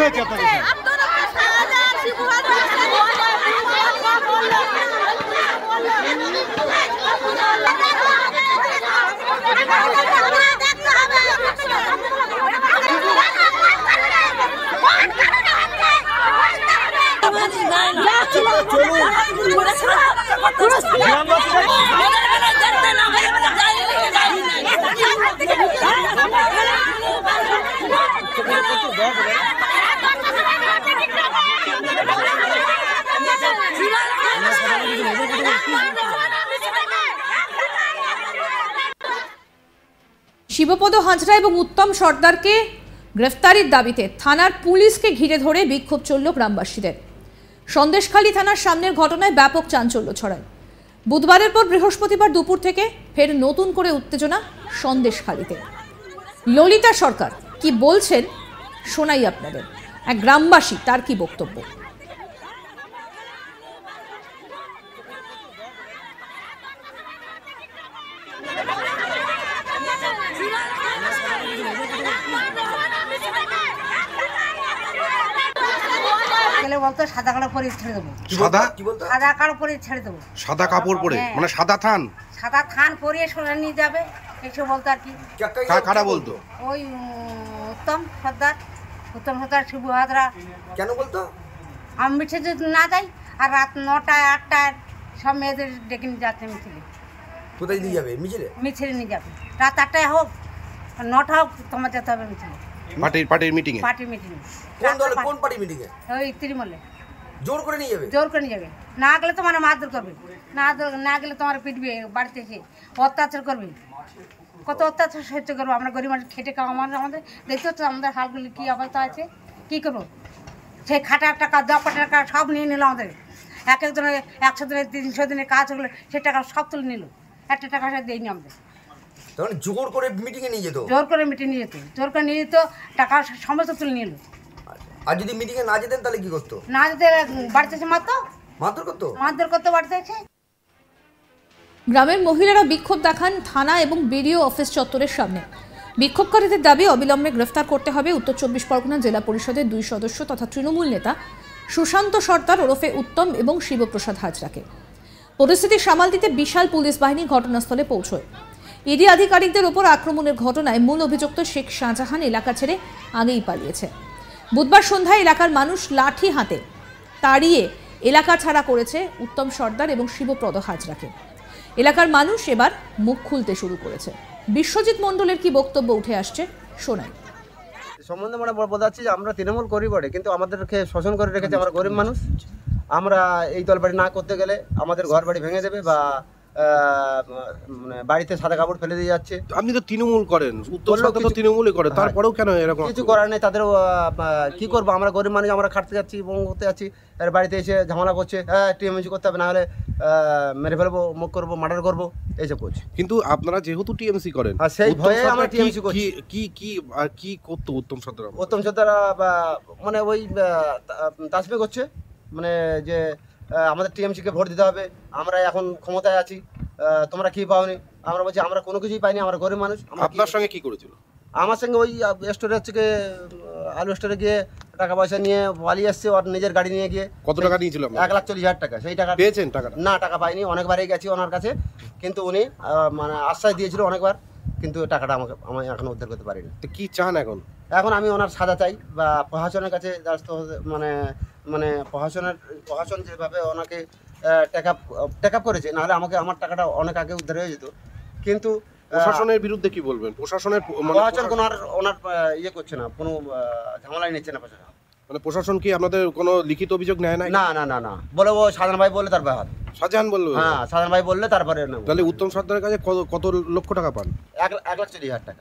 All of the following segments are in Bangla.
হয়েছে আপনাদের? শিবপদ হাজরা এবং উত্তম সর্দারকে গ্রেফতারির দাবিতে থানার পুলিশকে ঘিরে ধরে বিক্ষোভ চলল গ্রামবাসীদের। সন্দেশখালী থানার সামনের ঘটনায় ব্যাপক চাঞ্চল্য ছড়ায়। বুধবারের পর বৃহস্পতিবার দুপুর থেকে ফের নতুন করে উত্তেজনা সন্দেশখালীতে। ললিতা সরকার কি বলছেন শোনাই আপনাদের। এক গ্রামবাসী, তার কি বক্তব্য। বলতো সাদা কাপড় পরে ছেড়ে দেবো। সাদা সাদা কাপড় পরে ছেড়ে দেবো। সাদা কাপড় পরে মানে সাদা থান পরিয়ে সোনা নিয়ে যাবে এসে বলতো আর কি। কারা বলতো? ওই উত্তম সর্দার শিবু হাজরা। কেন বলতো? আমি মিছে যদি না যাই আর রাত 9টায় 8টায় সব মেয়েদের ডেকে নিয়ে যাচ্ছে মিছিলে। কোথায় নিয়ে যাবে? মিছিলে নিয়ে যাবে। রাত 8টায় হোক 9টা হোক তোমার যেতে হবে মিছিলে। পার্টির মিটিং এ? পার্টির মিটিং। কোন পার্টি মিটিং এ? ওই ত্রিমলে। জোর করে নিয়ে যাবে? জোর করে নিয়ে যাবে। না গেলে তোমার মারধর করবে, না গেলে তোমার পিটবে, বাড়িতে এসে অত্যাচার করবে। কত অত্যাচার সহ্য করবো আমরা? গরিব মানুষ খেটে খাওয়া মানুষ, আমাদের দেখতে হচ্ছে আমাদের হালগুলি কী অবস্থা আছে। কী করবো? সেই খাটার টাকা 10 টাকা সব নিয়ে নিল আমাদের। এক একজনের 100 দিনের 300 দিনের কাজ হলে সে টাকা সব তুলে নিল। একটা টাকা সে দেয়নি আমাদের। তখন জোর করে মিটিংয়ে নিয়ে যেত? জোর করে মিটিং নিয়ে যেত, জোর করে নিয়ে যেত, টাকা সমস্ত তুলে নিল। আর যদি মিটিংয়ে না যেতেন তাহলে কি করতো? না যেতে বাড়িতে এসে মারধর করতো বাড়িতে এসে। গ্রামের মহিলারা বিক্ষোভ দেখান থানা এবং বিডিও অফিস চত্বরের সামনে। বিক্ষোভকারীদের দাবি অবিলম্বে গ্রেফতার করতে হবে উত্তর 24 পরগনা জেলা পরিষদের 2 সদস্য তথা তৃণমূল নেতা সুশান্ত সর্দার ওরফে উত্তম এবং শিবপ্রসাদ হাজরাকে। পরিস্থিতি সামাল দিতে বিশাল পুলিশ বাহিনী ঘটনাস্থলে পৌঁছয়। ইডি আধিকারিকদের ওপর আক্রমণের ঘটনায় মূল অভিযুক্ত শেখ শাহজাহান এলাকা ছেড়ে আগেই পালিয়েছে। বুধবার সন্ধ্যায় এলাকার মানুষ লাঠি হাতে তাড়িয়ে এলাকা ছাড়া করেছে উত্তম সর্দার এবং শিবপ্রদ হাজরাকে। এলাকার মানুষ এবার মুখ খুলতে শুরু করেছে। বিশ্বজিৎ মণ্ডলের কি বক্তব্য উঠে আসছে শোনাই। সম্বন্ধে মানে বলতে চাচ্ছি যে আমরা তৃণমূল করি বটে, কিন্তু আমাদেরকে শোষণ করে রেখেছে। আমরা গরিব মানুষ, আমরা এই তলবাড়ি না করতে গেলে আমাদের ঘর বাড়ি ভেঙে দেবে বা বাড়িতে সাদা কাপড় ফেলে দিয়ে যাচ্ছে। আপনি তো তৃণমূল করেন, উত্তর সরকার তো তৃণমূলই করে, তারপরেও কেন এরকম? কিছু করার নেই তাদের। কি করবো? আমরা গরিব মানুষ, আমরা খাটতে যাচ্ছি, বঙ্গ করতে যাচ্ছি, আর বাড়িতে এসে ঝামেলা করছে। হ্যাঁ, টিএমসি করতে হবে, না হলে মেরে ফেলবো, মুখ করবো, মার্ডার করবো, এইসব করছে। কিন্তু আপনারা যেহেতু টিএমসি করেন, সেই ভয়ে আমরা টিএমসি করছি। কি করতো উত্তম সর্দার? উত্তম সর্দার মানে ওই তাসবে করছে, মানে যে আমাদের টিএমসিকে ভোট দিতে হবে, আমরা এখন ক্ষমতায় আছি, তোমরা কি পাওনি? আমরা বলছি আমরা কোনো কিছুই পাইনি, আমরা গরিব মানুষ। আপনার সঙ্গে কি করেছিল? আমার সঙ্গে ওই স্টোরের থেকে আলু স্টোরে গিয়ে টাকা পয়সা নিয়ে পালিয়ে আসছে, ওর নিজের গাড়ি নিয়ে গিয়ে। কত টাকা নিয়েছিল? 1,40,000 টাকা। সেই টাকা পেয়েছেন? টাকা না, টাকা পাইনি। অনেকবারই গেছি ওনার কাছে, কিন্তু উনি মানে আশ্বাস দিয়েছিল অনেকবার, কিন্তু টাকাটা আমি এখনো উদ্ধার করতে পারিনি। তো কি চান এখন? এখন আমি ওনার সাজা চাই, বা প্রশাসনের কাছে মানে প্রশাসন যেভাবে ওনাকে টেক আপ করেছে, নাহলে আমার টাকাটা অনেক আগে উদ্ধার হয়ে যেত। কিন্তু প্রশাসনের বিরুদ্ধে কি বলবেন? প্রশাসন কোনো ওনার ইয়ে করছে না, কোনো ঝামেলাই নিচ্ছে না প্রশাসন। মানে প্রশাসন কি আপনাদের কোনো লিখিত অভিযোগ নেয় না? না বলে ও সাধারণ ভাই বললে তার ব্যাপার। শাহজাহান বললো? হ্যাঁ, সাধারণ ভাই বললে তারপরে। তাহলে উত্তম সর্দারের কাছে কত লক্ষ টাকা পান? 1,40,000 টাকা।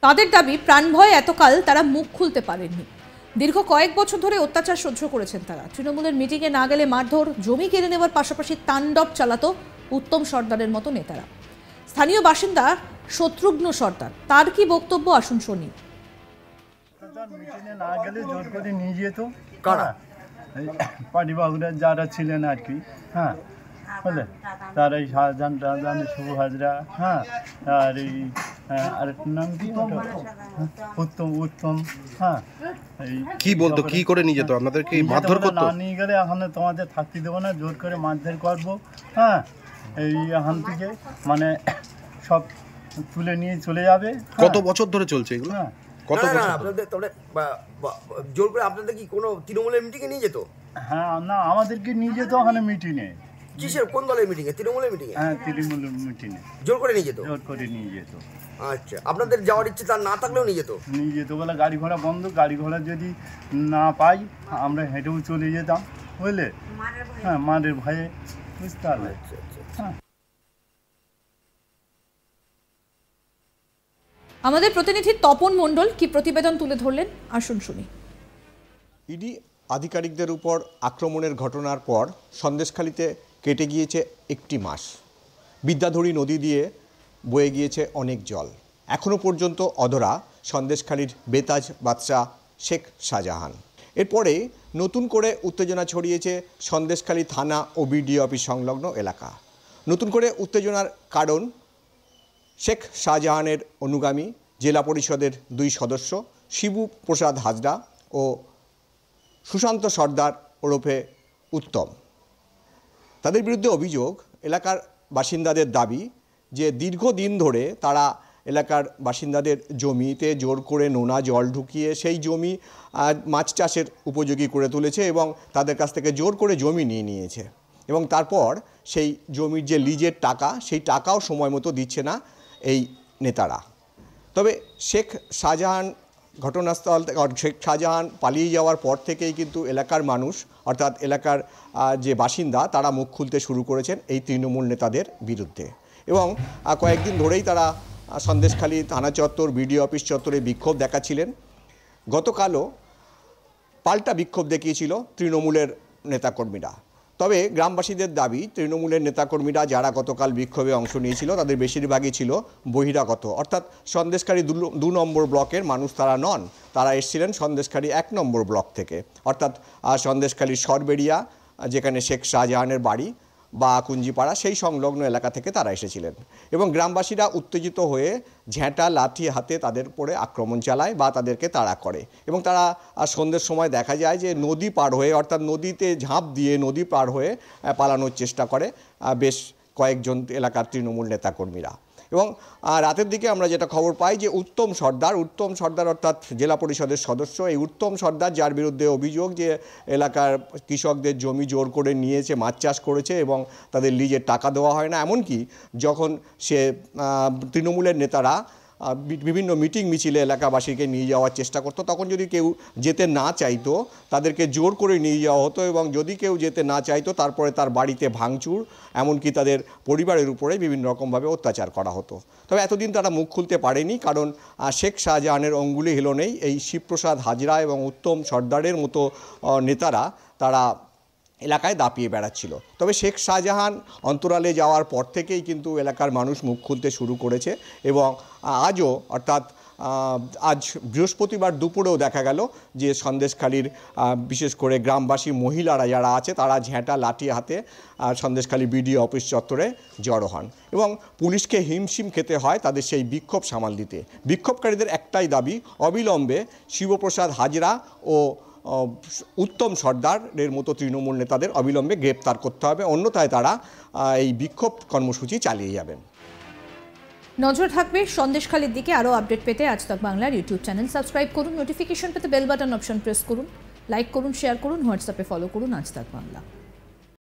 তাদের দাবি প্রাণ ভয়ে এতকাল তারা মুখ খুলতে পারেননি। দীর্ঘ কয়েক বছর ধরে অত্যাচার সহ্য করেছেন তারা। তৃণমূলের মিটিংয়ে না গেলে মারধর, জমি কেড়ে নেওয়ার পাশাপাশি তাণ্ডব চালাতো উত্তম সর্দারের মতো নেতারা। স্থানীয় বাসিন্দা শত্রুঘ্ন সর্দার, তার কি বক্তব্য আসুন শুনি। মিটিংয়ে না গেলে জোর করে নিয়ে যেত। কারা? পার্টি বাবুরা যারা ছিলেন আর কি। হ্যাঁ, বুঝলে, তার এই শাহজাহান, শুভ হাজরা, হ্যাঁ, আর এই আরেকটার নাম কি, উত্তম, হ্যাঁ, কি বলতো, কি করে নিয়ে যেত আপনাদেরকে? মারধর করতো? না নিয়ে গেলে এখানে তোমাদের থাকতে দেবো না, জোর করে মারধর করবো। হ্যাঁ, এই এখান থেকে মানে সব তুলে নিয়ে চলে যাবে। কত বছর ধরে চলছে এগুলো? হ্যাঁ, কত না, না, বছর? আপনাদের তাহলে জোর করে আপনাদের কি কোনো তৃণমূলের মিটিংয়ে নিয়ে যেত? হ্যাঁ, না আমাদেরকে নিয়ে যেত ওখানে মিটিংয়ে। কিসের, কোন দলের মিটিংয়ে? তৃণমূলের মিটিংয়ে হ্যাঁ, তৃণমূলের মিটিংয়ে জোর করে নিয়ে যেত? জোর করে নিয়ে যেত। আচ্ছা, আপনাদের যাওয়ার ইচ্ছে তার না থাকলেও নিয়ে যেত? নিয়ে যেত বলে গাড়ি ঘোড়া বন্ধ, গাড়ি ঘোড়া যদি না পাই আমরা হেঁটেও চলে যেতাম, বুঝলে? হ্যাঁ, মারের ভয়ে, বুঝতে পারলে? আচ্ছা, আচ্ছা। হ্যাঁ। আমাদের প্রতিনিধি তপন মণ্ডল কি প্রতিবেদন তুলে ধরলেন, আসুন শুনি। ইডি আধিকারিকদের উপর আক্রমণের ঘটনার পর সন্দেশখালীতে কেটে গিয়েছে একটি মাস। বিদ্যাধরী নদী দিয়ে বয়ে গিয়েছে অনেক জল। এখনও পর্যন্ত অধরা সন্দেশখালীর বেতাজ বাদশাহ শেখ শাহজাহান। এরপরে নতুন করে উত্তেজনা ছড়িয়েছে সন্দেশখালী থানা ও বিডিও অফিস সংলগ্ন এলাকা। নতুন করে উত্তেজনার কারণ শেখ শাহজাহানের অনুগামী জেলা পরিষদের 2 সদস্য শিবু প্রসাদ হাজরা ও সুশান্ত সর্দার ওরফে উত্তম। তাদের বিরুদ্ধে অভিযোগ, এলাকার বাসিন্দাদের দাবি যে দীর্ঘদিন ধরে তারা এলাকার বাসিন্দাদের জমিতে জোর করে নোনা জল ঢুকিয়ে সেই জমি মাছ চাষের উপযোগী করে তুলেছে এবং তাদের কাছ থেকে জোর করে জমি নিয়ে নিয়েছে এবং তারপর সেই জমির যে লিজের টাকা, সেই টাকাও সময় মতো দিচ্ছে না এই নেতারা। তবে শেখ শাহজাহান ঘটনাস্থল শেখ শাহজাহান পালিয়ে যাওয়ার পর থেকেই কিন্তু এলাকার মানুষ অর্থাৎ এলাকার যে বাসিন্দা তারা মুখ খুলতে শুরু করেছেন এই তৃণমূল নেতাদের বিরুদ্ধে এবং কয়েকদিন ধরেই তারা সন্দেশখালী থানা চত্বর, বিডিও অফিস চত্বরে বিক্ষোভ দেখাচ্ছিলেন। গতকালও পাল্টা বিক্ষোভ দেখিয়েছিল তৃণমূলের নেতাকর্মীরা। তবে গ্রামবাসীদের দাবি, তৃণমূলের নেতাকর্মীরা যারা গতকাল বিক্ষোভে অংশ নিয়েছিল তাদের বেশিরভাগই ছিল বহিরাগত, অর্থাৎ সন্দেশখালী 2 নম্বর ব্লকের মানুষ তারা নন। তারা এসেছিলেন সন্দেশখালী 1 নম্বর ব্লক থেকে, অর্থাৎ সন্দেশখালীর সরবেরিয়া যেখানে শেখ শাহজাহানের বাড়ি বা কুঞ্জিপাড়া সেই সংলগ্ন এলাকা থেকে তারা এসেছিলেন এবং গ্রামবাসীরা উত্তেজিত হয়ে ঝেঁটা লাঠি হাতে তাদের উপরে আক্রমণ চালায় বা তাদেরকে তাড়া করে এবং তারা সন্ধ্যের সময় দেখা যায় যে নদী পার হয়ে অর্থাৎ নদীতে ঝাঁপ দিয়ে নদী পার হয়ে পালানোর চেষ্টা করে বেশ কয়েকজন এলাকার তৃণমূল নেতাকর্মীরা। এবং রাতের দিকে আমরা যেটা খবর পাই যে উত্তম সর্দার অর্থাৎ জেলা পরিষদের সদস্য, এই উত্তম সর্দার যার বিরুদ্ধে অভিযোগ যে এলাকার কৃষকদের জমি জোর করে নিয়েছে, মাছ চাষ করেছে এবং তাদের লিজের টাকা দেওয়া হয় না। এমনকি যখন সে তৃণমূলের নেতারা বিভিন্ন মিটিং মিছিলে এলাকাবাসীকে নিয়ে যাওয়ার চেষ্টা করতো, তখন যদি কেউ যেতে না চাইতো তাদেরকে জোর করে নিয়ে যাওয়া হতো এবং যদি কেউ যেতে না চাইতো তারপরে তার বাড়িতে ভাঙচুর, এমনকি তাদের পরিবারের উপরে বিভিন্ন রকমভাবে অত্যাচার করা হতো। তবে এতদিন তারা মুখ খুলতে পারেনি, কারণ শেখ শাহজাহানের অঙ্গুলি হিলনেই এই শিবপ্রসাদ হাজরা এবং উত্তম সর্দারের মতো নেতারা তারা এলাকায় দাপিয়ে বেড়াচ্ছিল। তবে শেখ শাহজাহান অন্তরালে যাওয়ার পর থেকেই কিন্তু এলাকার মানুষ মুখ খুলতে শুরু করেছে এবং আজও অর্থাৎ আজ বৃহস্পতিবার দুপুরেও দেখা গেল যে সন্দেশখালীর বিশেষ করে গ্রামবাসী মহিলারা যারা আছে তারা ঝেঁটা লাঠি হাতে সন্দেশখালী বিডিও অফিস চত্বরে জড়ো হন এবং পুলিশকে হিমশিম খেতে হয় তাদের সেই বিক্ষোভ সামাল দিতে। বিক্ষোভকারীদের একটাই দাবি, অবিলম্বে শিবপ্রসাদ হাজরা ও উত্তম সর্দারের মতো তৃণমূল নেতাদের অবিলম্বে গ্রেপ্তার করতে হবে, অন্যথায় তারা এই বিক্ষোভ কর্মসূচি চালিয়ে যাবেন। নজর থাকবে সন্দেশখালীর দিকে। আরও আপডেট পেতে আজ তাক বাংলার ইউটিউব চ্যানেল সাবস্ক্রাইব করুন, নোটিফিকেশন পেতে বেল বাটন অপশন প্রেস করুন, লাইক করুন, শেয়ার করুন, হোয়াটসঅ্যাপে ফলো করুন আজ তাক বাংলা।